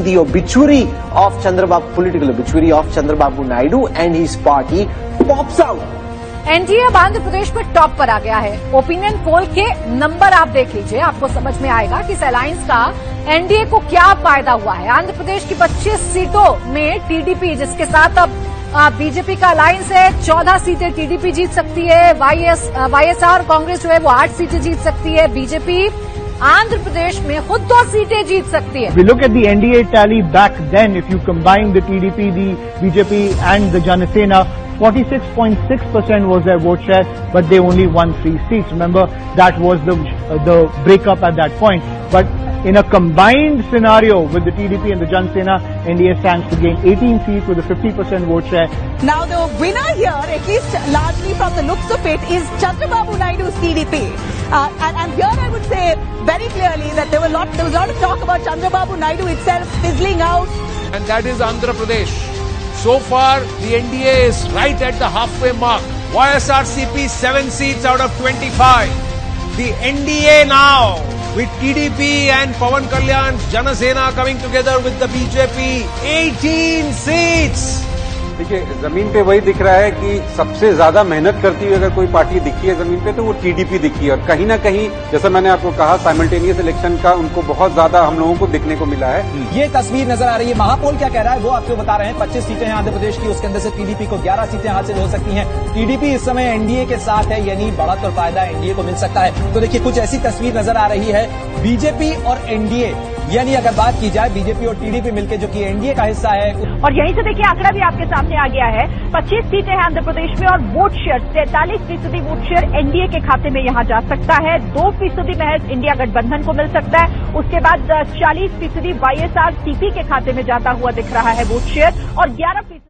the obituary of political obituary of Chandrababu Naidu and his party pops out. NDA अब आंध्र प्रदेश में top पर आ गया है। ओपिनियन पोल के नंबर आप देख लीजिए, आपको समझ में आएगा कि इस अलायंस का एनडीए को क्या फायदा हुआ है। आंध्र प्रदेश की 25 सीटों में टीडीपी, जिसके साथ अब बीजेपी का अलायंस है, 14 सीटें टीडीपी जीत सकती है। वाईएसआर कांग्रेस जो है वो 8 सीटें जीत सकती है। बीजेपी आंध्र प्रदेश में खुद 2 सीटें जीत सकती है। We look at the NDA tally back then. If you combine the TDP, the BJP, and the Jana Sena, 46.6% was their vote share, but they only won 3 seats. Remember, that was the breakup at that point. But in a combined scenario with the TDP and the Jana Sena, NDA stands to gain 18 seats with a 50% vote share. Now, the winner here, at least largely from the looks of it, is Chandrababu Naidu's TDP. And here I would say very clearly that there was a lot of talk about Chandrababu Naidu itself fizzling out. And that is Andhra Pradesh. So far, the NDA is right at the halfway mark. YSRCP 7 seats out of 25. The NDA now, with TDP and Pawan Kalyan, Jana Sena coming together with the BJP, 18 seats. देखिए, जमीन पे वही दिख रहा है कि सबसे ज्यादा मेहनत करती हुई अगर कोई पार्टी दिखी है जमीन पे तो वो टीडीपी दिखी है। और कहीं ना कहीं, जैसा मैंने आपको कहा, साइमल्टेनियस इलेक्शन का उनको बहुत ज्यादा हम लोगों को दिखने को मिला है। ये तस्वीर नजर आ रही है। महापोल क्या कह रहा है वो आपको बता रहे हैं। 25 सीटें हैं आंध्र प्रदेश की, उसके अंदर से टीडीपी को 11 सीटें हासिल हो सकती हैं। टीडीपी इस समय एनडीए के साथ है, यानी बढ़त और फायदा एनडीए को मिल सकता है। तो देखिए, कुछ ऐसी तस्वीर नजर आ रही है। बीजेपी और एनडीए, यानी अगर बात की जाए बीजेपी और टीडीपी मिलकर, जो कि एनडीए का हिस्सा है। और यहीं से देखिए आंकड़ा भी आपके सामने आ गया है। 25 सीटें हैं आंध्र प्रदेश में और vote share 43% vote share NDA के खाते में यहां जा सकता है। 2% महज इंडिया गठबंधन को मिल सकता है। उसके बाद 40% वाईएसआरसीपी के खाते में जाता हुआ दिख रहा है वोट शेयर और 11%